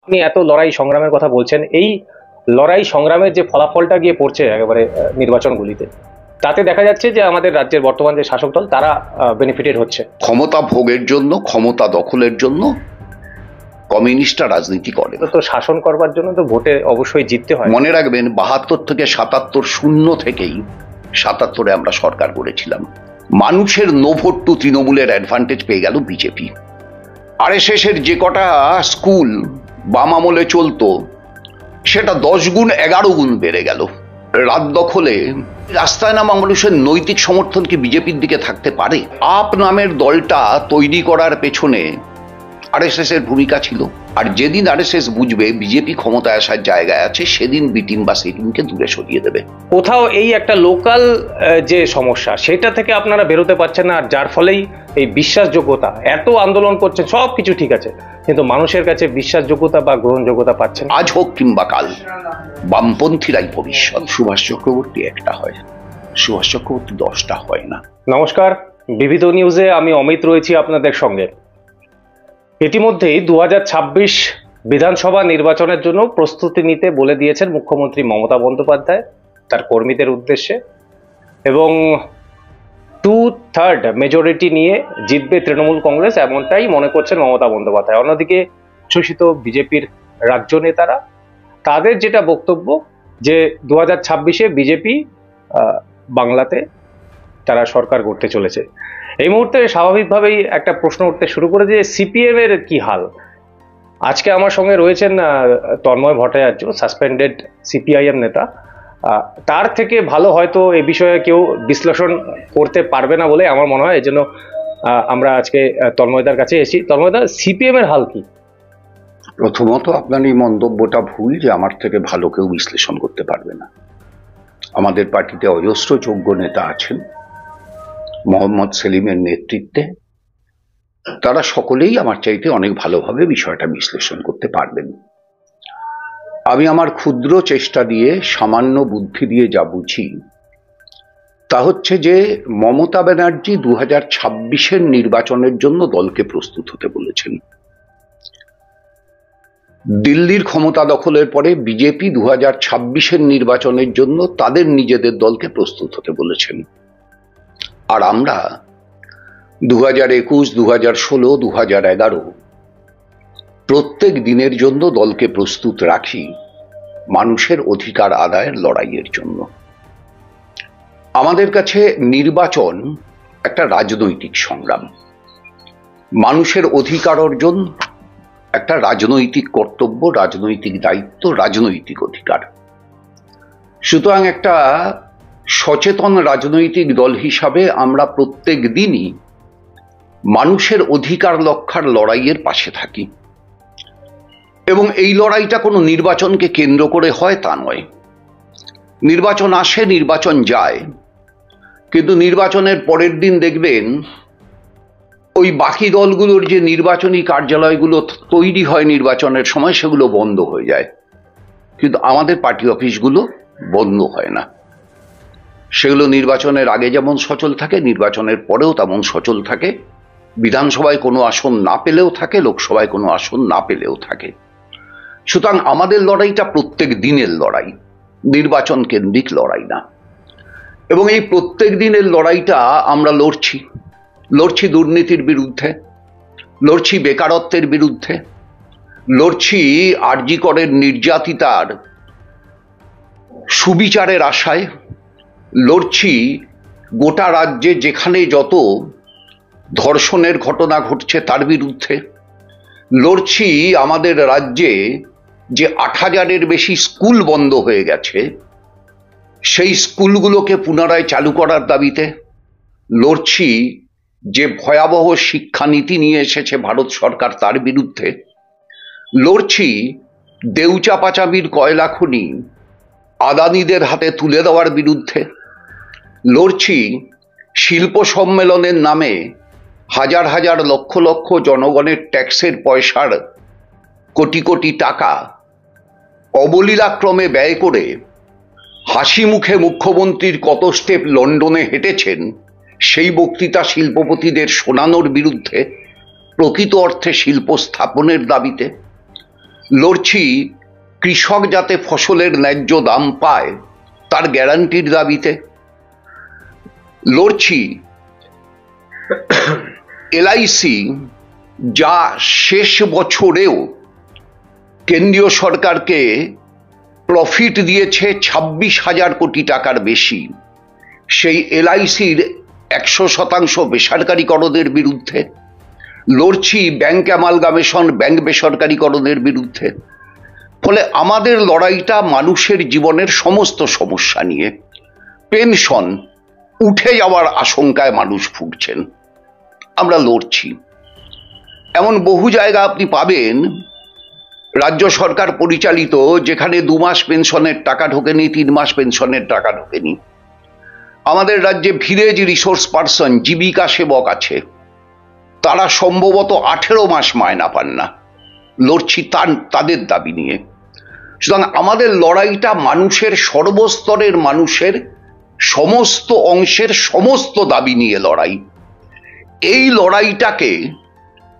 আপনি এত লড়াই সংগ্রামের কথা বলছেন, এই লড়াই সংগ্রামের যে ফলাফলটা গিয়ে পড়ছে একেবারে নির্বাচনগুলিতে, তাতে দেখা যাচ্ছে যে আমাদের রাজ্যের বর্তমান যে শাসক দল তারা বেনিফিটেড হচ্ছে। ক্ষমতা ভোগের জন্য, ক্ষমতা দখলের জন্য কমিউনিস্টরা রাজনীতি করে। তো শাসন করবার জন্য তো ভোটে অবশ্যই জিততে হয়। মনে রাখবেন 72 থেকে 77, শূন্য থেকেই 77-এ আমরা সরকার গড়েছিলাম। মানুষের নো ভোট টু তৃণমূলের অ্যাডভান্টেজ পেয়ে গেল বিজেপি। আরএসএস এর যে কটা স্কুল বাম আমলে চলতো, সেটা 10 গুণ 11 গুণ বেড়ে গেল। রাত দখলে রাস্তায় নামা মানুষের নৈতিক সমর্থন কি বিজেপির দিকে থাকতে পারে? আপ নামের দলটা তৈরি করার পেছনে আরএসএস এর ভূমিকা ছিল। আর যেদিন আরএসএস বুঝবে বিজেপি ক্ষমতায় আসার জায়গায় আছে, সেদিন বিটিম বা সিটিমকে দূরে সরিয়ে দেবে। কোথাও এই একটা লোকাল যে সমস্যা, সেটা থেকে আপনারা বেরোতে পারছেন না, আর যার ফলেই এই বিশ্বাসযোগ্যতা, এত আন্দোলন করছেন, সবকিছু ঠিক আছে, কিন্তু মানুষের কাছে বিশ্বাসযোগ্যতা বা গ্রহণযোগ্যতা পাচ্ছেন। আজ হোক কিংবা কাল বামপন্থীরাই ভবিষ্যৎ। সুভাষ চক্রবর্তী একটা হয়, সুভাষ চক্রবর্তী 10টা হয় না। নমস্কার, বিবিধ নিউজে আমি অমিত রয়েছি আপনাদের সঙ্গে। ইতিমধ্যেই 2026 বিধানসভা নির্বাচনের জন্য প্রস্তুতি নিতে বলে দিয়েছেন মুখ্যমন্ত্রী মমতা বন্দ্যোপাধ্যায় তার কর্মীদের উদ্দেশ্যে, এবং 2/3 মেজরিটি নিয়ে জিতবে তৃণমূল কংগ্রেস, এমনটাই মনে করছেন মমতা বন্দ্যোপাধ্যায়। অন্যদিকে শোষিত বিজেপির রাজ্য নেতারা, তাদের যেটা বক্তব্য যে 2026-এ বিজেপি বাংলাতে তারা সরকার গড়তে চলেছে। এই মুহূর্তে স্বাভাবিকভাবেই একটা প্রশ্ন উঠতে শুরু করে যে সিপিএম এর কি হাল। আজকে আমার সঙ্গে রয়েছেন তন্ময় ভট্টাচার্য, সাসপেন্ডেড সিপিআইএম নেতা। তার থেকে ভালো হয়তো এ বিষয়ে কেউ বিশ্লেষণ করতে পারবে না বলে আমার মনে হয়, এজন্য আমরা আজকে তন্ময়দার কাছে এসেছি। তন্ময়দা, সিপিএম এর হাল কি? প্রথমত আপনার এই মন্তব্যটা ভুল যে আমার থেকে ভালো কেউ বিশ্লেষণ করতে পারবে না। আমাদের পার্টিতে অজস্র যোগ্য নেতা আছেন মোহাম্মদ সেলিমের নেতৃত্বে, তারা সকলেই আমার চাইতে অনেক ভালোভাবে বিষয়টা বিশ্লেষণ করতে পারবেন। আমি আমার ক্ষুদ্র চেষ্টা দিয়ে, সামান্য বুদ্ধি দিয়ে যা বুঝি তা হচ্ছে যে মমতা ব্যানার্জি 2026-এর নির্বাচনের জন্য দলকে প্রস্তুত হতে বলেছেন। দিল্লির ক্ষমতা দখলের পরে বিজেপি 2026-এর নির্বাচনের জন্য তাদের নিজেদের দলকে প্রস্তুত হতে বলেছেন। আর আমরা 2021, 2016, 2011 প্রত্যেক দিনের জন্য দলকে প্রস্তুত রাখি মানুষের অধিকার আদায়ের লড়াইয়ের জন্য। আমাদের কাছে নির্বাচন একটা রাজনৈতিক সংগ্রাম, মানুষের অধিকার অর্জন একটা রাজনৈতিক কর্তব্য, রাজনৈতিক দায়িত্ব, রাজনৈতিক অধিকার। সুতরাং একটা সচেতন রাজনৈতিক দল হিসাবে আমরা প্রত্যেক দিনই মানুষের অধিকার রক্ষার লড়াইয়ের পাশে থাকি, এবং এই লড়াইটা কোনো নির্বাচনকে কেন্দ্র করে হয় তা নয়। নির্বাচন আসে, নির্বাচন যায়, কিন্তু নির্বাচনের পরের দিন দেখবেন ওই বাকি দলগুলোর যে নির্বাচনী কার্যালয়গুলো তৈরি হয় নির্বাচনের সময়, সেগুলো বন্ধ হয়ে যায়, কিন্তু আমাদের পার্টি অফিসগুলো বন্ধ হয় না। সেগুলো নির্বাচনের আগে যেমন সচল থাকে, নির্বাচনের পরেও তেমন সচল থাকে। বিধানসভায় কোনো আসন না পেলেও থাকে, লোকসভায় কোনো আসন না পেলেও থাকে। সুতরাং আমাদের লড়াইটা প্রত্যেক দিনের লড়াই, নির্বাচন কেন্দ্রিক লড়াই না। এবং এই প্রত্যেক দিনের লড়াইটা আমরা লড়ছি দুর্নীতির বিরুদ্ধে, লড়ছি বেকারত্বের বিরুদ্ধে, লড়ছি আরজি করের নির্যাতিতার সুবিচারের আশায়, লড়ছি গোটা রাজ্যে যেখানে যত ধর্ষণের ঘটনা ঘটছে তার বিরুদ্ধে, লড়ছি আমাদের রাজ্যে যে 8,000-এর বেশি স্কুল বন্ধ হয়ে গেছে সেই স্কুলগুলোকে পুনরায় চালু করার দাবিতে, লড়ছি যে ভয়াবহ শিক্ষানীতি নিয়ে এসেছে ভারত সরকার তার বিরুদ্ধে, লড়ছি দেউচা পাচামির কয়লা খনি আদানিদের হাতে তুলে দেওয়ার বিরুদ্ধে, লড়ছি শিল্প সম্মেলনের নামে হাজার হাজার লক্ষ লক্ষ জনগণের ট্যাক্সের পয়সার কোটি কোটি টাকা অবলীলাক্রমে ব্যয় করে হাসি মুখে মুখ্যমন্ত্রীর কত স্টেপ লন্ডনে হেঁটেছেন সেই বক্তৃতা শিল্পপতিদের শোনানোর বিরুদ্ধে, প্রকৃত অর্থে শিল্প স্থাপনের দাবিতে। লড়ছি কৃষক যাতে ফসলের ন্যায্য দাম পায় তার গ্যারান্টির দাবিতে, লড়ছি এলআইসি যা শেষ বছরেও কেন্দ্রীয় সরকারকে প্রফিট দিয়েছে 26,000 কোটি টাকার বেশি, সেই এলআইসির 100% বেসরকারীকরণের বিরুদ্ধে, লড়ছি ব্যাংক অ্যামালগামেশন, ব্যাংক বেসরকারীকরণের বিরুদ্ধে। ফলে আমাদের লড়াইটা মানুষের জীবনের সমস্ত সমস্যা নিয়ে। পেনশন উঠে যাওয়ার আশঙ্কায় মানুষ ভুগছেন, আমরা লড়ছি। এমন বহু জায়গা আপনি পাবেন রাজ্য সরকার পরিচালিত যেখানে 2 মাস পেনশনের টাকা ঢোকেনি, 3 মাস পেনশনের টাকা ঢোকেনি। আমাদের রাজ্যে ভিলেজ রিসোর্স পার্সন, জীবিকা সেবক আছে, তারা সম্ভবত 18 মাস মায়না পান না। লড়ছি তাদের দাবি নিয়ে। সুতরাং আমাদের লড়াইটা মানুষের, সর্বস্তরের মানুষের, সমস্ত অংশের সমস্ত দাবি নিয়ে লড়াই। এই লড়াইটাকে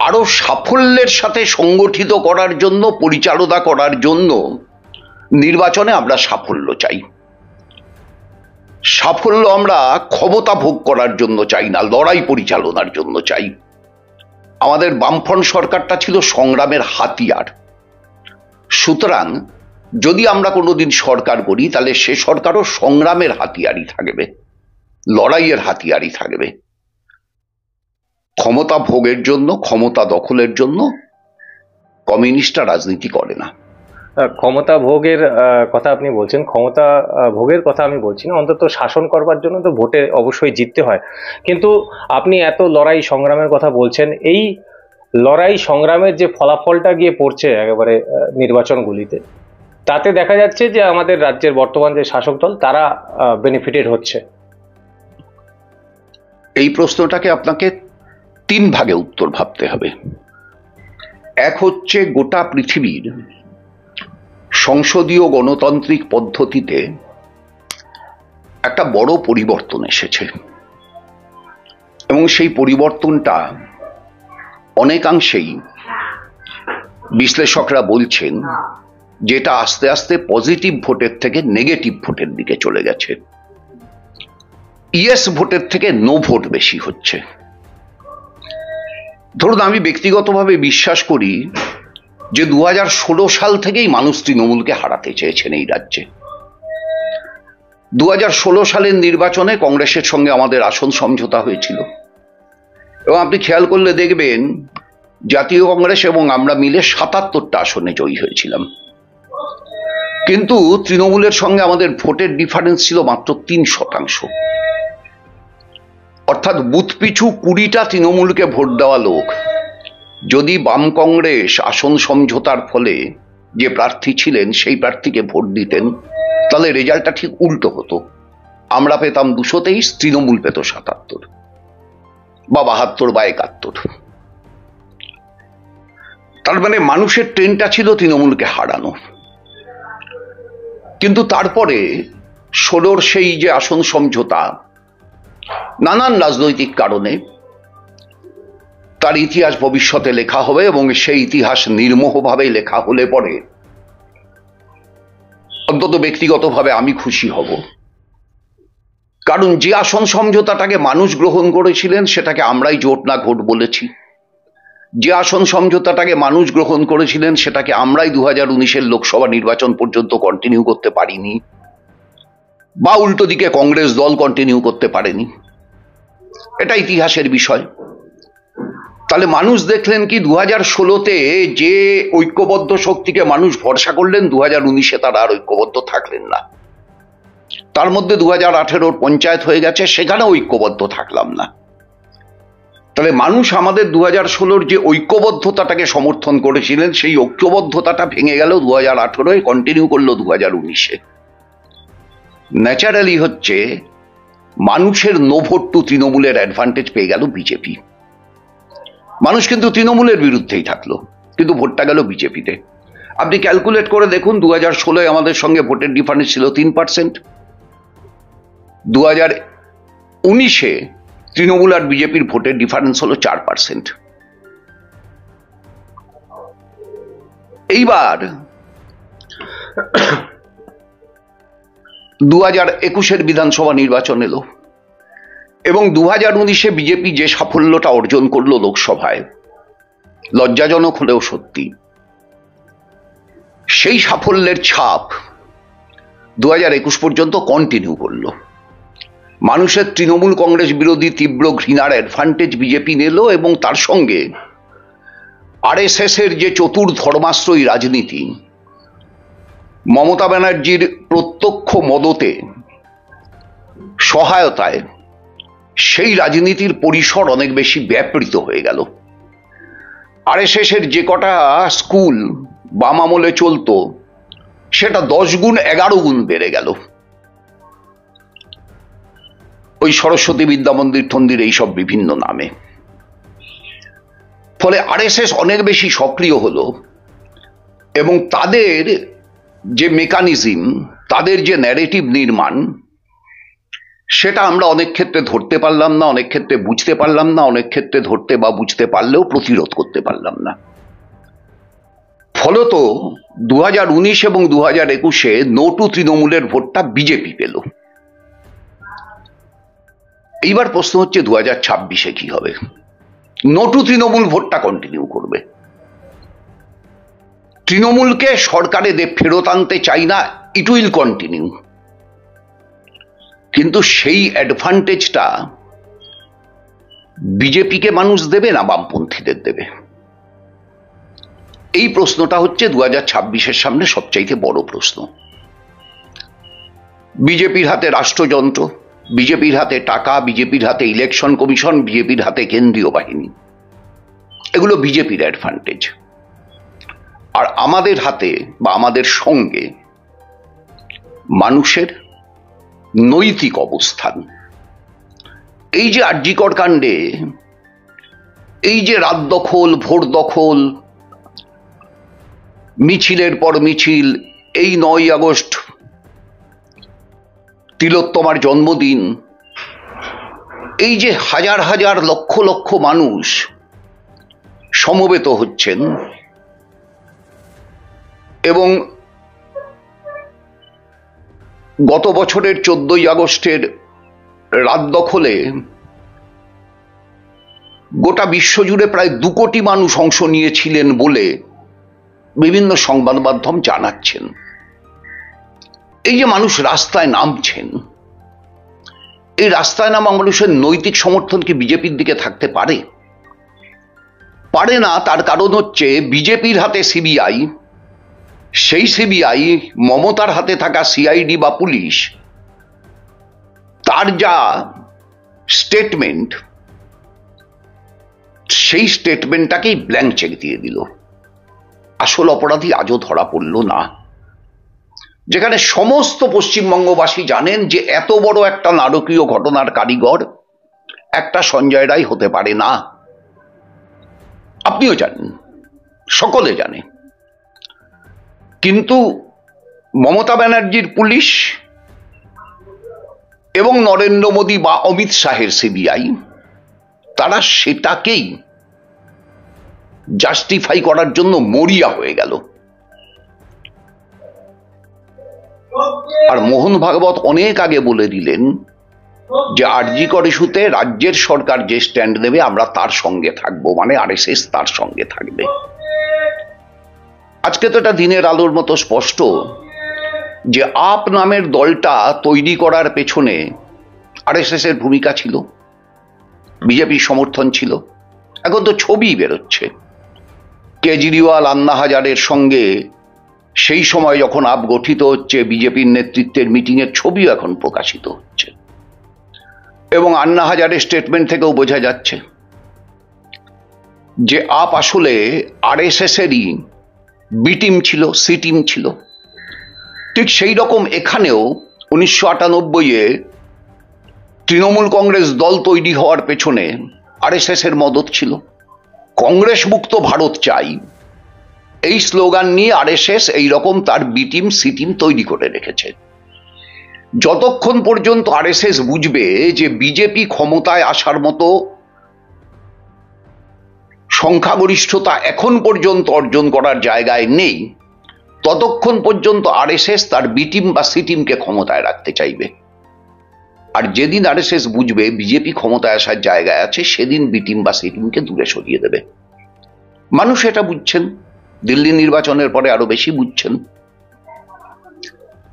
আরো সাফল্যের সাথে সংগঠিত করার জন্য, পরিচালনা করার জন্য নির্বাচনে আমরা সাফল্য চাই। সাফল্য আমরা ক্ষমতা ভোগ করার জন্য চাই না, লড়াই পরিচালনার জন্য চাই। আমাদের বামফ্রন্ট সরকারটা ছিল সংগ্রামের হাতিয়ার। সুতরাং যদি আমরা কোনোদিন সরকার করি তাহলে সে সরকারও সংগ্রামের হাতিয়ারই থাকবে, লড়াইয়ের হাতিয়ারই থাকবে। ক্ষমতা ভোগের জন্য, ক্ষমতা দখলের জন্য কমিউনিস্টরা রাজনীতি করে না। ক্ষমতা ভোগের কথা আপনি বলছেন, ক্ষমতা ভোগের কথা আমি বলছি না, অন্তত শাসন করবার জন্য তো ভোটে অবশ্যই জিততে হয়। কিন্তু আপনি এত লড়াই সংগ্রামের কথা বলছেন, এই লড়াই সংগ্রামের যে ফলাফলটা গিয়ে পড়ছে একেবারে নির্বাচনগুলিতে, তাতে দেখা যাচ্ছে যে আমাদের রাজ্যের বর্তমান যে শাসক দল তারা বেনিফিটেড হচ্ছে। এই প্রশ্নটাকে আপনাকে 3 ভাগে উত্তর ভাবতে হবে। এক হচ্ছে গোটা পৃথিবীর সংসদীয় গণতান্ত্রিক পদ্ধতিতে একটা বড় পরিবর্তন এসেছে এবং সেই পরিবর্তনটা অনেকাংশেই বিশ্লেষকরা বলছেন যেটা আস্তে আস্তে পজিটিভ ভোটের থেকে নেগেটিভ ভোটের দিকে চলে গেছে। ইয়েস ভোটের থেকে নো ভোট বেশি হচ্ছে। ধরুন, আমি ব্যক্তিগতভাবে বিশ্বাস করি যে 2016 সাল থেকেই মানুষ তৃণমূলকে হারাতে চেয়েছেন এই রাজ্যে। 2016 সালের নির্বাচনে কংগ্রেসের সঙ্গে আমাদের আসন সমঝোতা হয়েছিল এবং আপনি খেয়াল করলে দেখবেন জাতীয় কংগ্রেস এবং আমরা মিলে 77টা আসনে জয়ী হয়েছিলাম। কিন্তু তৃণমূলের সঙ্গে আমাদের ভোটের ডিফারেন্স ছিল মাত্র 3%। অর্থাৎ বুথ পিছু 20টা তৃণমূলকে ভোট দেওয়া লোক যদি বাম কংগ্রেস আসন সমঝোতার ফলে যে প্রার্থী ছিলেন সেই প্রার্থীকে ভোট দিতেন তাহলে রেজাল্টটা ঠিক উল্টো হতো। আমরা পেতাম 223, তৃণমূল পেত 77 বা 72 বা 71। তার মানে মানুষের ট্রেনটা ছিল তৃণমূলকে হারানো। কিন্তু তারপরে 16 সেই যে আসন সমঝোতা নানান রাজনৈতিক কারণে তার ইতিহাস ভবিষ্যতে লেখা হবে এবং সেই ইতিহাস নির্মোহভাবে লেখা হলে পরে অন্তত ব্যক্তিগতভাবে আমি খুশি হব। কারণ যে আসন সমঝোতাটাকে মানুষ গ্রহণ করেছিলেন সেটাকে আমরাই জোট না ঘোট বলেছি। যে আসন সমঝোতাটাকে মানুষ গ্রহণ করেছিলেন সেটাকে আমরাই 2019-এর লোকসভা নির্বাচন পর্যন্ত কন্টিনিউ করতে পারিনি, বা উল্টো দিকে কংগ্রেস দল কন্টিনিউ করতে পারেনি। এটা ইতিহাসের বিষয়। তাহলে মানুষ দেখলেন কি 2016-তে যে ঐক্যবদ্ধ শক্তিকে মানুষ ভরসা করলেন 2019-এ তারা আর ঐক্যবদ্ধ থাকলেন না। তার মধ্যে 2018-র পঞ্চায়েত হয়ে গেছে, সেখানে ঐক্যবদ্ধ থাকলাম না। তাহলে মানুষ আমাদের 2016-র যে ঐক্যবদ্ধতাটাকে সমর্থন করেছিলেন সেই ঐক্যবদ্ধতাটা ভেঙে গেল 2018-এ, কন্টিনিউ করলো 2019-এ। ন্যাচারালি হচ্ছে মানুষের নো ভোট টু তৃণমূলের অ্যাডভান্টেজ পেয়ে গেল বিজেপি। মানুষ কিন্তু তৃণমূলের বিরুদ্ধেই থাকলো, কিন্তু ভোটটা গেল বিজেপিতে। আপনি ক্যালকুলেট করে দেখুন, 2016-এ আমাদের সঙ্গে ভোটের ডিফারেন্স ছিল 3%, 2019-এ তৃণমূল আর বিজেপির ভোটের ডিফারেন্স হলো 4%। এইবার 2021-এর বিধানসভা নির্বাচন এলো এবং 2019-এ বিজেপি যে সাফল্যটা অর্জন করলো লোকসভায়, লজ্জাজনক হলেও সত্যি, সেই সাফল্যের ছাপ 2021 পর্যন্ত কন্টিনিউ করলো। মানুষের তৃণমূল কংগ্রেস বিরোধী তীব্র ঘৃণার অ্যাডভান্টেজ বিজেপি নিল এবং তার সঙ্গে আরএসএস এর যে চতুর ধর্মাশ্রয়ী রাজনীতি, মমতা ব্যানার্জির প্রত্যক্ষ মদতে, সহায়তায়, সেই রাজনীতির পরিসর অনেক বেশি ব্যাপৃত হয়ে গেল। আরএসএস এর যে কটা স্কুল বাম আমলে চলতো সেটা 10 গুণ 11 গুণ বেড়ে গেল। ওই সরস্বতী বিদ্যা মন্দির ঠন্দির এইসব বিভিন্ন নামে। ফলে আরএসএস অনেক বেশি সক্রিয় হলো এবং তাদের যে মেকানিজম, তাদের যে ন্যারেটিভ নির্মাণ, সেটা আমরা অনেক ক্ষেত্রে ধরতে পারলাম না, অনেক ক্ষেত্রে বুঝতে পারলাম না, অনেক ক্ষেত্রে ধরতে বা বুঝতে পারলেও প্রতিরোধ করতে পারলাম না। ফলত 2019 এবং 2021-এ নো টু তৃণমূলের ভোটটা বিজেপি পেল। এইবার প্রশ্ন হচ্ছে 2026-এ কি হবে? নো টু তৃণমূল ভোটটা কন্টিনিউ করবে। তৃণমূলকে সরকারে ফেরত আনতে চাই না, ইট উইল কন্টিনিউ, কিন্তু সেই অ্যাডভান্টেজটা বিজেপিকে মানুষ দেবে না বামপন্থীদের দেবে? এই প্রশ্নটা হচ্ছে 2026-এর সামনে সবচাইতে বড় প্রশ্ন। বিজেপির হাতে রাষ্ট্রযন্ত্র, বিজেপির হাতে টাকা, বিজেপির হাতে ইলেকশন কমিশন, বিজেপির হাতে কেন্দ্রীয় বাহিনী, এগুলো বিজেপির অ্যাডভান্টেজ। আর আমাদের হাতে বা আমাদের সঙ্গে মানুষের নৈতিক অবস্থান। এই যে আরজিকর কাণ্ডে, এই যে রাত দখল, ভোট দখল, মিছিলের পর মিছিল, এই 9ই আগস্ট তিলোত্তমার জন্মদিন, এই যে হাজার হাজার লক্ষ লক্ষ মানুষ সমবেত হচ্ছেন এবং গত বছরের 14ই আগস্টের রাত দখলে গোটা বিশ্বজুড়ে প্রায় 2 কোটি মানুষ অংশ নিয়েছিলেন বলে বিভিন্ন সংবাদ মাধ্যম জানাচ্ছেন। এই যে মানুষ রাস্তায় নামছেন, এই রাস্তায় নামা মানুষের নৈতিক সমর্থন কি বিজেপির দিকে থাকতে পারে? পারে না। তার কারণ হচ্ছে বিজেপির হাতে সিবিআই, সেই সিবিআই মমতার হাতে থাকা সিআইডি বা পুলিশ, তার যা স্টেটমেন্ট, সেই স্টেটমেন্টটাকেই ব্ল্যাঙ্ক চেক দিয়ে দিল। আসল অপরাধী আজও ধরা পড়ল না। যেখানে সমস্ত পশ্চিমবঙ্গবাসী জানেন যে এত বড় একটা নারকীয় ঘটনার কারিগর একটা সঞ্জয় রায় হতে পারে না। আপনিও জানেন, সকলে জানে। কিন্তু মমতা ব্যানার্জির পুলিশ এবং নরেন্দ্র মোদী বা অমিত শাহের সিবিআই, তারা সেটাকেই জাস্টিফাই করার জন্য মরিয়া হয়ে গেল। আর মোহন ভাগবত অনেক আগে বলে দিলেন যে আরজিকর ইস্যুতে রাজ্যের সরকার যে স্ট্যান্ড নেবে আমরা তার সঙ্গে থাকবো, মানে আরএসএস তার সঙ্গে থাকবে। আজকে তো এটা দিনের আলোর মতো স্পষ্ট যে আপ নামের দলটা তৈরি করার পেছনে আরএসএস এর ভূমিকা ছিল, বিজেপির সমর্থন ছিল। এখন তো ছবি বেরোচ্ছে, কেজরিওয়াল, আন্না হাজারের সঙ্গে সেই সময় যখন আপ গঠিত হচ্ছে, বিজেপির নেতৃত্বের মিটিং এর ছবিও এখন প্রকাশিত হচ্ছে এবং আন্না হাজারের স্টেটমেন্ট থেকেও বোঝা যাচ্ছে যে আপ আসলে আরএসএস এরই বি টিম ছিল, সি টিম ছিল। ঠিক সেই রকম এখানেও 1998-এ তৃণমূল কংগ্রেস দল তৈরি হওয়ার পেছনে আরএসএস এর মদত ছিল। কংগ্রেস মুক্ত ভারত চাই, এই স্লোগান নিয়ে আরএসএস এইরকম তার বি টিম, সি টিম তৈরি করে রেখেছে। যতক্ষণ পর্যন্ত আরএসএস বুঝবে যে বিজেপি ক্ষমতায় আসার মতো সংখ্যাগরিষ্ঠতা এখন পর্যন্ত অর্জন করার জায়গায় নেই, ততক্ষণ পর্যন্ত আরএসএস তার বি টিম বা সি টিমকে ক্ষমতায় রাখতে চাইবে। আর যেদিন আরএসএস বুঝবে বিজেপি ক্ষমতায় আসার জায়গায় আছে, সেদিন বি টিম বা সি টিমকে দূরে সরিয়ে দেবে। মানুষ এটা বুঝছেন, দিল্লি নির্বাচনের পরে আরো বেশি বুঝছেন।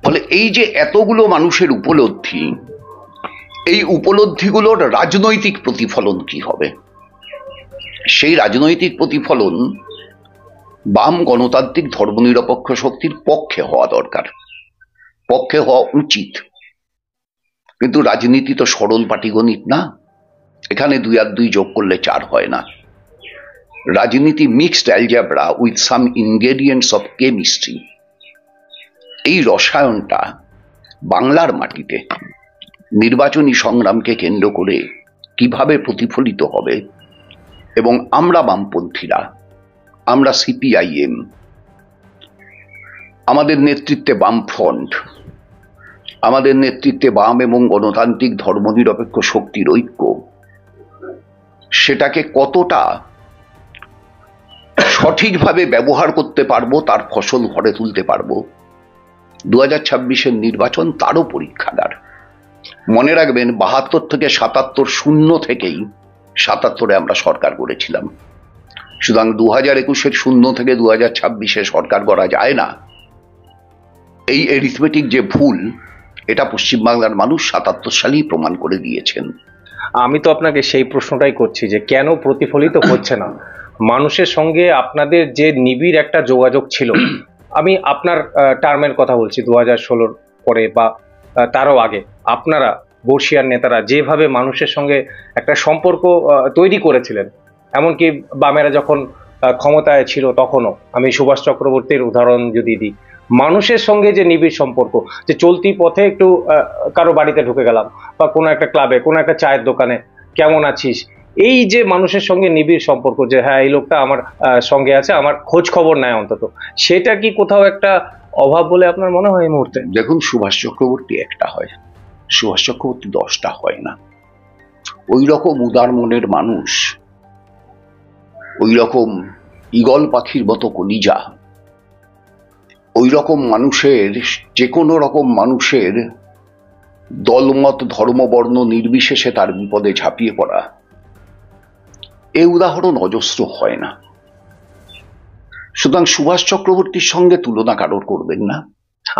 ফলে এই যে এতগুলো মানুষের উপলব্ধি, এই উপলব্ধিগুলোর রাজনৈতিক প্রতিফলন কি হবে, সেই রাজনৈতিক প্রতিফলন বাম গণতান্ত্রিক ধর্মনিরপেক্ষ শক্তির পক্ষে হওয়া দরকার, পক্ষে হওয়া উচিত। কিন্তু রাজনীতি তো সরল পাটিগণিত না, এখানে 2 আর 2 যোগ করলে 4 হয় না। রাজনীতি mixed algebra with some ingredients of chemistry. এই রসায়নটা বাংলার মাটিতে নির্বাচনী সংগ্রামকে কেন্দ্র করে কিভাবে প্রতিফলিত হবে, এবং আমরা বামপন্থীরা, আমরা সিপিআইএম, আমাদের নেতৃত্বে বামফ্রন্ট, আমাদের নেতৃত্বে বাম এবং গণতান্ত্রিক ধর্মনিরপেক্ষ শক্তির ঐক্য, সেটাকে কতটা সঠিকভাবে ব্যবহার করতে পারবো, তার ফসল ঘরে তুলতে পারবো, 2026-এর নির্বাচন তারও পরীক্ষাগার। মনে রাখবেন, 72 থেকে 77, শূন্য থেকেই 77-এ আমরা সরকার করেছিলাম। সুতরাং 2021-এর শূন্য থেকে 2026-এ সরকার করা যায় না। এই এরিথমেটিক যে ভুল, এটা পশ্চিমবাংলার মানুষ 77 সালেই প্রমাণ করে দিয়েছেন। আমি তো আপনাকে সেই প্রশ্নটাই করছি যে কেন প্রতিফলিত হচ্ছে না মানুষের সঙ্গে আপনাদের যে নিবিড় একটা যোগাযোগ ছিল। আমি আপনার টার্মের কথা বলছি, 2016-র পরে বা তারও আগে আপনারা বর্ষিয়ার নেতারা যেভাবে মানুষের সঙ্গে একটা সম্পর্ক তৈরি করেছিলেন, এমনকি বামেরা যখন ক্ষমতায় ছিল তখনও, আমি সুভাষ চক্রবর্তীর উদাহরণ যদি দিই, মানুষের সঙ্গে যে নিবিড় সম্পর্ক, যে চলতি পথে একটু কারো বাড়িতে ঢুকে গেলাম বা কোনো একটা ক্লাবে, কোনো একটা চায়ের দোকানে, কেমন আছিস, এই যে মানুষের সঙ্গে নিবিড় সম্পর্ক, যে হ্যাঁ এই লোকটা আমার সঙ্গে আছে, আমার খোঁজ খবর নেয় অন্তত, সেটা কি কোথাও একটা অভাব বলে আপনার মনে হয় এই মুহূর্তে? দেখুন, সুভাষ চক্রবর্তী একটা হয়, সুভাষ চক্রবর্তী 10টা হয় না। ওই রকম উদার মনের মানুষ, ওই রকম ঈগল পাখির মতো কলিজা, ওই রকম মানুষের, যে কোনো রকম মানুষের দলমত ধর্মবর্ণ নির্বিশেষে তার বিপদে ঝাঁপিয়ে পড়া, এই উদাহরণ অজস্র হয় না। সুতরাং সুভাষ চক্রবর্তীর সঙ্গে তুলনা কারোর করবেন না।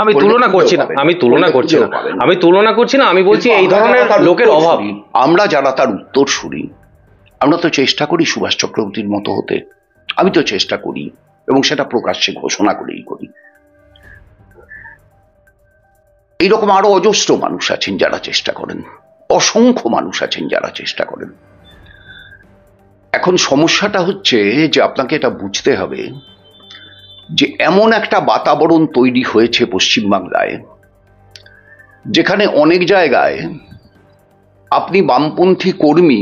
আমি তুলনা করছি না, আমি তুলনা করছি না, আমি তুলনা করছি না, আমি বলছি এই ধরনের লোকের অভাব। আমরা যারা তার উত্তরসূরি, আমরা তো চেষ্টা করি সুভাষ চক্রবর্তীর মতো হতে। আমি তো চেষ্টা করি, এবং সেটা প্রকাশ্যে ঘোষণা করেই করি। এইরকম আরো অজস্র মানুষ আছেন যারা চেষ্টা করেন, অসংখ্য মানুষ আছেন যারা চেষ্টা করেন। এখন সমস্যাটা হচ্ছে যে আপনাকে এটা বুঝতে হবে যে এমন একটা বাতাবরণ তৈরি হয়েছে পশ্চিমবাংলায়, যেখানে অনেক জায়গায় আপনি বামপন্থী কর্মী,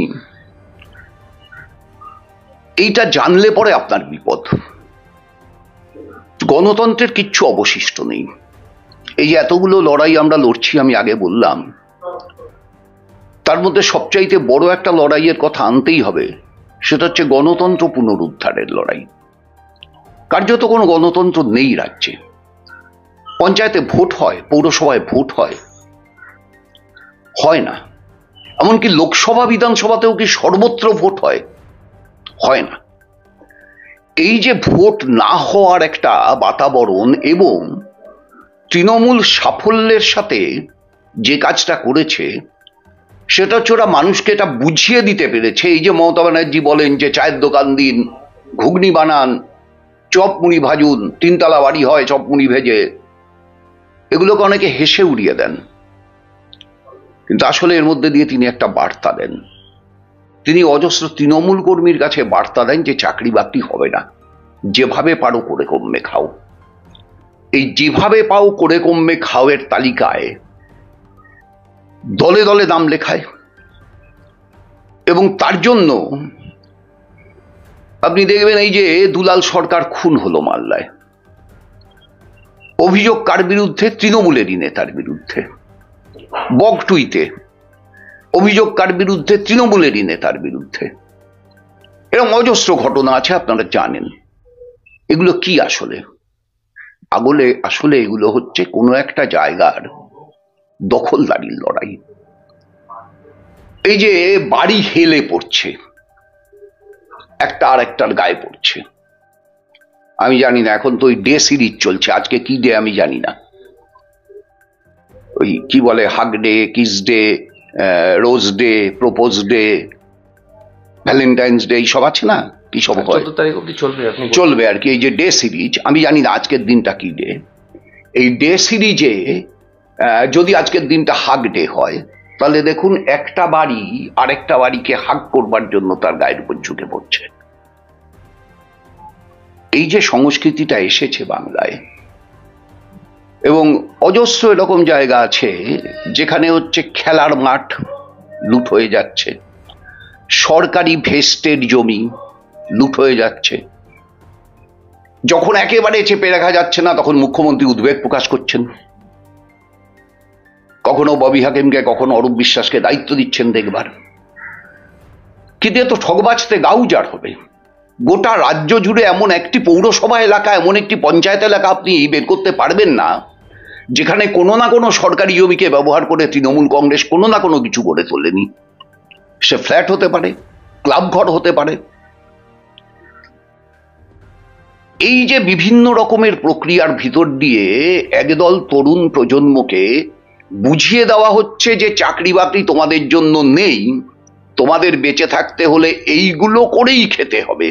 এইটা জানলে পরে আপনার বিপদ। গণতন্ত্রের কিচ্ছু অবশিষ্ট নেই। এই যে এতগুলো লড়াই আমরা লড়ছি, আমি আগে বললাম, তার মধ্যে সবচাইতে বড় একটা লড়াইয়ের কথা আনতেই হবে, সেটা হচ্ছে গণতন্ত্র পুনরুদ্ধারের লড়াই। কার্যত কোনো গণতন্ত্র নেই রাজ্যে। পঞ্চায়েতে ভোট হয়, পৌরসভায় ভোট হয়, হয় না। এমনকি লোকসভা বিধানসভাতেও কি সর্বত্র ভোট হয়? হয় না। এই যে ভোট না হওয়ার একটা বাতাবরণ, এবং তৃণমূল সাফল্যের সাথে যে কাজটা করেছে, সেটা হচ্ছে ওরা মানুষকে এটা বুঝিয়ে দিতে পেরেছে। এই যে মমতা ব্যানার্জি বলেন যে চায়ের দোকান দিন, ঘুগনি বানান, চপ মুড়ি ভাজুন, 3 তলা বাড়ি হয় চপ মুড়ি ভেজে, এগুলোকে অনেকে হেসে উড়িয়ে দেন, কিন্তু আসলে এর মধ্যে দিয়ে তিনি একটা বার্তা দেন। তিনি অজস্র তৃণমূল কর্মীর কাছে বার্তা দেন যে চাকরি বাকরি হবে না, যেভাবে পারো করে কমবে খাও। এই যেভাবে পাও করে কমবে খাও এর তালিকায় দলে দলে নাম লেখায়, এবং তার জন্য আপনি দেখবেন এই যে দুলাল সরকার খুন হলো মালদায়, অভিযোগ কার বিরুদ্ধে? তৃণমূলেরই নেতার বিরুদ্ধে। বগটুইতে অভিযোগ কার বিরুদ্ধে? তৃণমূলেরই নেতার বিরুদ্ধে। এরকম অজস্র ঘটনা আছে, আপনারা জানেন। এগুলো কি আসলে? আসলে এগুলো হচ্ছে কোনো একটা জায়গার দখলদারির লড়াই। এই যে বাড়ি হেলে পড়ছে, একটা আর একটার গায়ে পড়ছে। আমি জানি না, এখন তো ওই ডে সিরিজ চলছে, আজকে কি ডে আমি জানি না। ওই কি বলে, hug day, kiss day, rose day, propose day, valentine's day, এইসব আছে না, কি সব হয়, 14 তারিখ অব্দি চলবে আর কি। এই যে ডে সিরিজ, আমি জানি না আজকের দিনটা কি ডে। এই ডে সিরিজে যদি আজকের দিনটা হাগ ডে হয়, তাহলে দেখুন একটা বাড়ি আরেকটা বাড়িকে হাগ করবার জন্য তার গায়ের উপর ঝুঁকে পড়ছে। এই যে সংস্কৃতিটা এসেছে বাংলায়, এবং অজস্র এরকম জায়গা আছে যেখানে হচ্ছে খেলার মাঠ লুট হয়ে যাচ্ছে, সরকারি ভেস্টের জমি লুট হয়ে যাচ্ছে। যখন একেবারে চেপে রাখা যাচ্ছে না, তখন মুখ্যমন্ত্রী উদ্বেগ প্রকাশ করছেন, কখনো ববি হাকিমকে, কখনো অরূপ বিশ্বাসকে দায়িত্ব দিচ্ছেন দেখবার। কিন্তু এ তো ঠকবাজতে গাউজার হবে। গোটা রাজ্য জুড়ে এমন একটি পৌরসভা এলাকা, এমন একটি পঞ্চায়েত এলাকা আপনি বের করতে পারবেন না যেখানে কোনো না কোনো সরকারি জমিকে ব্যবহার করে তৃণমূল কংগ্রেস কোনো না কোনো কিছু করে তোলেনি। সে ফ্ল্যাট হতে পারে, ক্লাব ঘর হতে পারে। এই যে বিভিন্ন রকমের প্রক্রিয়ার ভিতর দিয়ে একদল তরুণ প্রজন্মকে বুঝিয়ে দেওয়া হচ্ছে যে চাকরি বাকরি তোমাদের জন্য নেই, তোমাদের বেঁচে থাকতে হলে এইগুলো করেই খেতে হবে,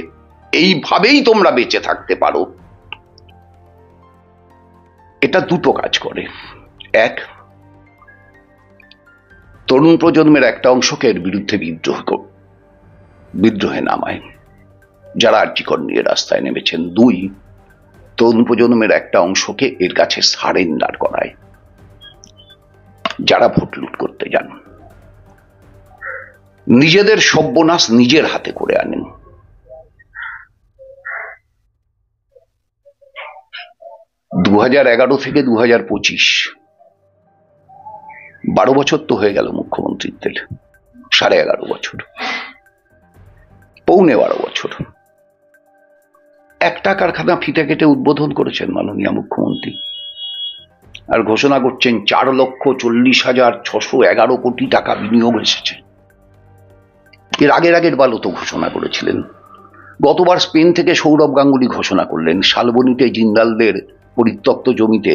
এইভাবেই তোমরা বেঁচে থাকতে পারো। এটা দুটো কাজ করে। এক, তরুণ প্রজন্মের একটা অংশকে এর বিরুদ্ধে বিদ্রোহে নামায়, যারা আর্যিকর নিয়ে রাস্তায় নেমেছেন। দুই, তরুণ প্রজন্মের একটা অংশকে এর কাছে সারেন্ডার করায়, যারা ভোট লুট করতে যান, নিজেদের সর্বনাশ নিজের হাতে করে আনেন। দু 2011 থেকে 2025, 12 বছর তো হয়ে গেল মুখ্যমন্ত্রীত্বের, 11.5 বছর, পৌনে 12 বছর। একটা কারখানা ফিতে কেটে উদ্বোধন করেছেন মাননীয় মুখ্যমন্ত্রী, আর ঘোষণা করছেন 4,40,611 কোটি টাকা বিনিয়োগ এসেছে। এর আগের বারও তো ঘোষণা করেছিলেন। গতবার স্পেন থেকে সৌরভ গাঙ্গুলি ঘোষণা করলেন শালবনীতে জিন্দালদের পরিত্যক্ত জমিতে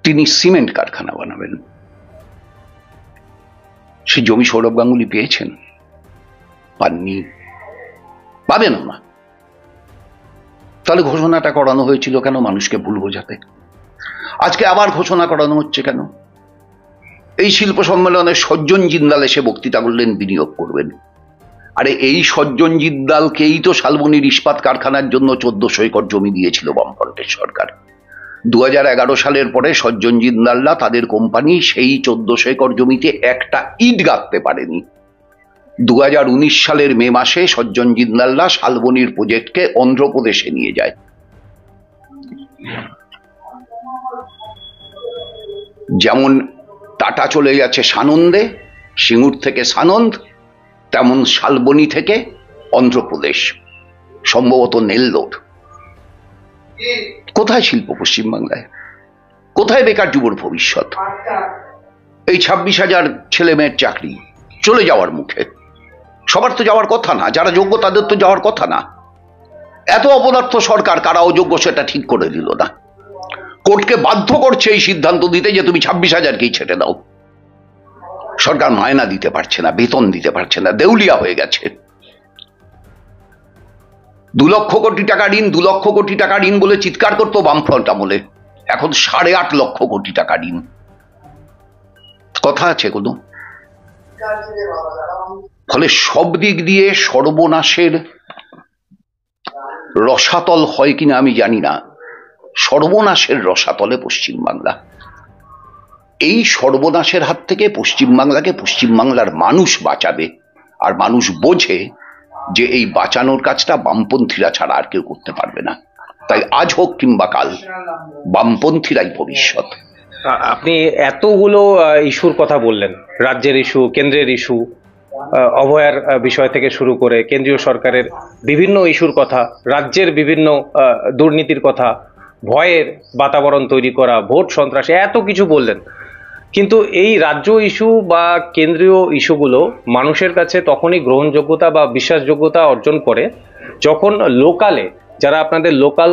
তিনি সিমেন্ট কারখানা বানাবেন। সে জমি সৌরভ গাঙ্গুলি পেয়েছেন? পাননি, পাবেনও না। তাহলে ঘোষণাটা করানো হয়েছিল কেন? মানুষকে ভুল বোঝাতে। আজকে আবার ঘোষণা করানো হচ্ছে কেন? এই শিল্প সম্মেলনে সজ্জন জিন্দাল এসে বক্তৃতা করলেন বিনিয়োগ করবেন। আরে এই সজ্জন জিন্দালকেই তো শালবনীর ইস্পাত কারখানার জন্য 1400 একর জমি দিয়েছিল বামফ্রন্টের সরকার। 2011 সালের পরে সজ্জন জিন্দালরা, তাদের কোম্পানি, সেই 1400 একর জমিতে একটা ইট গাঁথতে পারেনি। 2019 সালের মে মাসে সজ্জন জিন্দালরা শালবনীর প্রজেক্টকে অন্ধ্রপ্রদেশে নিয়ে যায়। যেমন টাটা চলে যাচ্ছে সানন্দে, সিঙ্গুর থেকে সানন্দ, তেমন শালবনী থেকে অন্ধ্রপ্রদেশ, সম্ভবত নেল্লোর। কোথায় শিল্প পশ্চিমবাংলায়? কোথায় বেকার যুবর ভবিষ্যৎ? এই 26,000 ছেলে মেয়ের চাকরি চলে যাওয়ার মুখে। সবার তো যাওয়ার কথা না, যারা যোগ্য তাদের তো যাওয়ার কথা না। এত অপদার্থ সরকার, কারা অযোগ্য সেটা ঠিক করে দিল না। কোর্টকে বাধ্য করছে এই সিদ্ধান্ত দিতে যে তুমি 26,000কেই ছেড়ে দাও। সরকার মায়না দিতে পারছে না, বেতন দিতে পারছে না, দেউলিয়া হয়ে গেছে। 2 লক্ষ কোটি টাকা ঋণ, 2 লক্ষ কোটি টাকা ঋণ বলে চিৎকার করতো বামফ্রন্ট আমলে, এখন 8.5 লক্ষ কোটি টাকা ঋণ। কথা আছে কোনো? ফলে সব দিক দিয়ে সর্বনাশের রসাতল হয় কিনা আমি জানি না, সর্বনাশের রসাতলে পশ্চিমবাংলা। এই সর্বনাশের হাত থেকে পশ্চিমবাংলাকে পশ্চিমবাংলার মানুষ বাঁচাবে, আর মানুষ বোঝে যে এই বাঁচানোর কাজটা বামপন্থীরা ছাড়া আর কেউ করতে পারবে না। তাই আজ হোক কিংবা কাল বামপন্থীরাই ভবিষ্যৎ। আপনি এতগুলো ইস্যুর কথা বললেন, রাজ্যের ইস্যু, কেন্দ্রের ইস্যু, অভয়ার বিষয় থেকে শুরু করে কেন্দ্রীয় সরকারের বিভিন্ন ইস্যুর কথা, রাজ্যের বিভিন্ন দুর্নীতির কথা, ভয়ের বাতাবরণ তৈরি করা, ভোট সন্ত্রাস, এত কিছু বললেন। কিন্তু এই রাজ্য ইস্যু বা কেন্দ্রীয় ইস্যুগুলো মানুষের কাছে তখনই গ্রহণযোগ্যতা বা বিশ্বাসযোগ্যতা অর্জন করে যখন লোকালে যারা আপনাদের লোকাল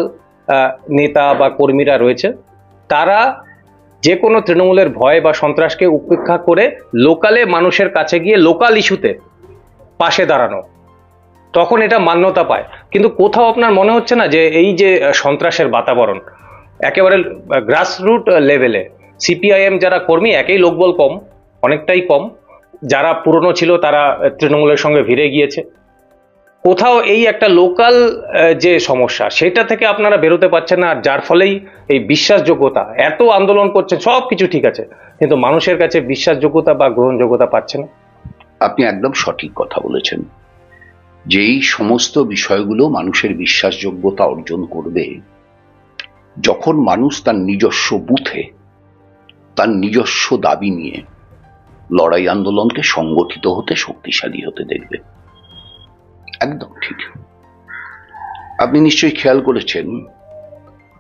নেতা বা কর্মীরা রয়েছে তারা যে কোনো তৃণমূলের ভয় বা সন্ত্রাসকে উপেক্ষা করে লোকালে মানুষের কাছে গিয়ে লোকাল ইস্যুতে পাশে দাঁড়ানো, তখন এটা মান্যতা পায়। কিন্তু কোথাও আপনার মনে হচ্ছে না যে এই যে সন্ত্রাসের বাতাবরণ একেবারে গ্রাসরুট লেভেলে, সিপিআইএম যারা কর্মী একেই লোকবল কম, অনেকটাই কম, যারা পুরনো ছিল তারা তৃণমূলের সঙ্গে ভিড়ে গিয়েছে, কোথাও এই একটা লোকাল যে সমস্যা সেটা থেকে আপনারা বেরোতে পারছেন না, আর যার ফলেই এই বিশ্বাসযোগ্যতা, এত আন্দোলন করছেন সব কিছু ঠিক আছে কিন্তু মানুষের কাছে বিশ্বাসযোগ্যতা বা গ্রহণযোগ্যতা পাচ্ছে না। আপনি একদম সঠিক কথা বলেছেন। যেই সমস্ত বিষয়গুলো মানুষের বিশ্বাসযোগ্যতা অর্জন করবে যখন মানুষ তার নিজস্ব বুথে তার নিজস্ব দাবি নিয়ে লড়াই আন্দোলনকে সংগঠিত হতে, শক্তিশালী হতে দেখবে। একদম ঠিক। আপনি নিশ্চয়ই খেয়াল করেছেন,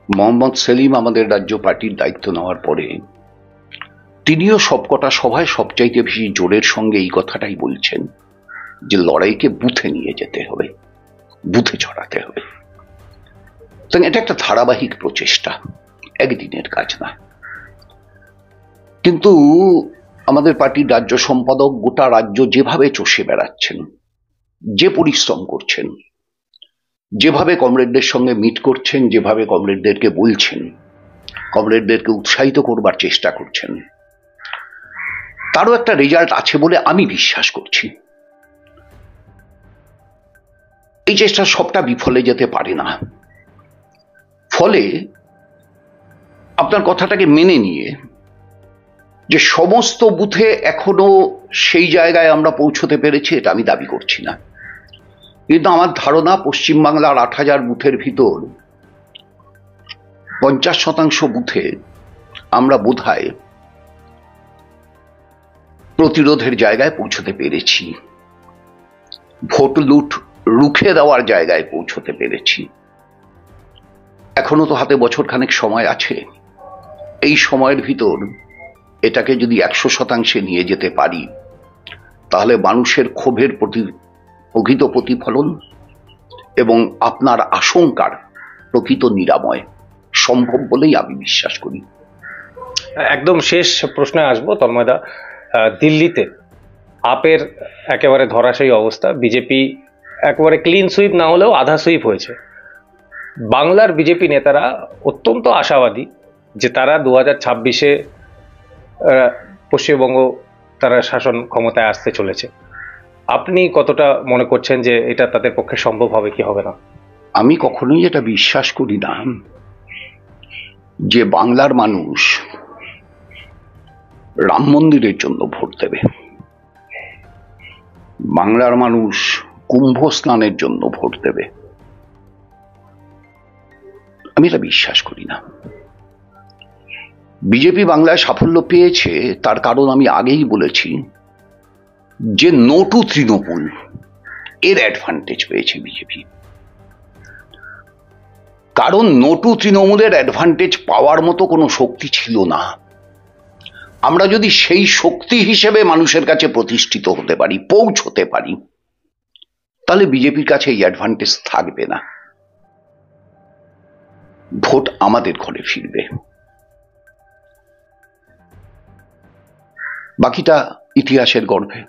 মোহাম্মদ সেলিম আমাদের রাজ্য পার্টির দায়িত্ব নেওয়ার পরে তিনিও সবকটা সভায় সবচাইতে বেশি জোরের সঙ্গে এই কথাটাই বলছেন যে লড়াইকে বুথে নিয়ে যেতে হবে, বুথে ছড়াতে হবে। তো এটা একটা ধারাবাহিক প্রচেষ্টা, একদিনের কাজ না। কিন্তু আমাদের পার্টির রাজ্য সম্পাদক গোটা রাজ্য যেভাবে চষে বেড়াচ্ছেন, যে পরিশ্রম করছেন, যেভাবে কমরেডদের সঙ্গে মিট করছেন, যেভাবে কমরেডদেরকে বলছেন, কমরেডদেরকে উৎসাহিত করবার চেষ্টা করছেন, তারও একটা রেজাল্ট আছে বলে আমি বিশ্বাস করছি। এই চেষ্টা সবটা বিফলে যেতে পারে না। ফলে আপনার কথাটাকে মেনে নিয়ে যে সমস্ত বুথে এখনো সেই জায়গায় আমরা পৌঁছতে পেরেছি এটা আমি দাবি করছি না, কিন্তু আমার ধারণা পশ্চিমবাংলার ৮,০০০ বুথের ভিতর ৫০% বুথে আমরা বোধহয় প্রতিরোধের জায়গায় পৌঁছতে পেরেছি, ভোট লুট রুখে দেওয়ার জায়গায় পৌঁছতে পেরেছি। এখনো তো হাতে বছরখানেক সময় আছে। এই সময়ের ভিতর এটাকে যদি ১০০% নিয়ে যেতে পারি তাহলে মানুষের ক্ষোভের প্রকৃত প্রতিফলন এবং আপনার আশঙ্কার প্রকৃত নিরাময় সম্ভব বলেই আমি বিশ্বাস করি। একদম শেষ প্রশ্নে আসবো তন্ময়দা, দিল্লিতে আপের একেবারে ধরাশায়ী অবস্থা, বিজেপি একেবারে ক্লিন সুইপ না হলেও আধা সুইপ হয়েছে। বাংলার বিজেপি নেতারা অত্যন্ত আশাবাদী যে তারা 2026-এ পশ্চিমবঙ্গ তারা শাসন ক্ষমতায় আসতে চলেছে। আপনি কতটা মনে করছেন যে এটা তাদের পক্ষে সম্ভব হবে কি হবে না? আমি কখনোই এটা বিশ্বাস করি না যে বাংলার মানুষ রাম মন্দিরের জন্য ভোট দেবে, বাংলার মানুষ কুম্ভ স্নানের জন্য ভোট দেবে। আমি এটা বিশ্বাস করি না। বিজেপি বাংলায় সাফল্য পেয়েছে তার কারণ আমি আগেই বলেছি যে নো টু তৃণমূল এর অ্যাডভান্টেজ পেয়েছে বিজেপি। কারণ নো টু তৃণমূলের অ্যাডভান্টেজ পাওয়ার মতো কোনো শক্তি ছিল না। আমরা যদি সেই শক্তি হিসেবে মানুষের কাছে প্রতিষ্ঠিত হতে পারি, পৌঁছতে পারি, তাহলে বিজেপির কাছে এই অ্যাডভান্টেজ থাকবে না, ভোট আমাদের ঘরে ফিরবে। বাকিটা ইতিহাসের গর্ভে।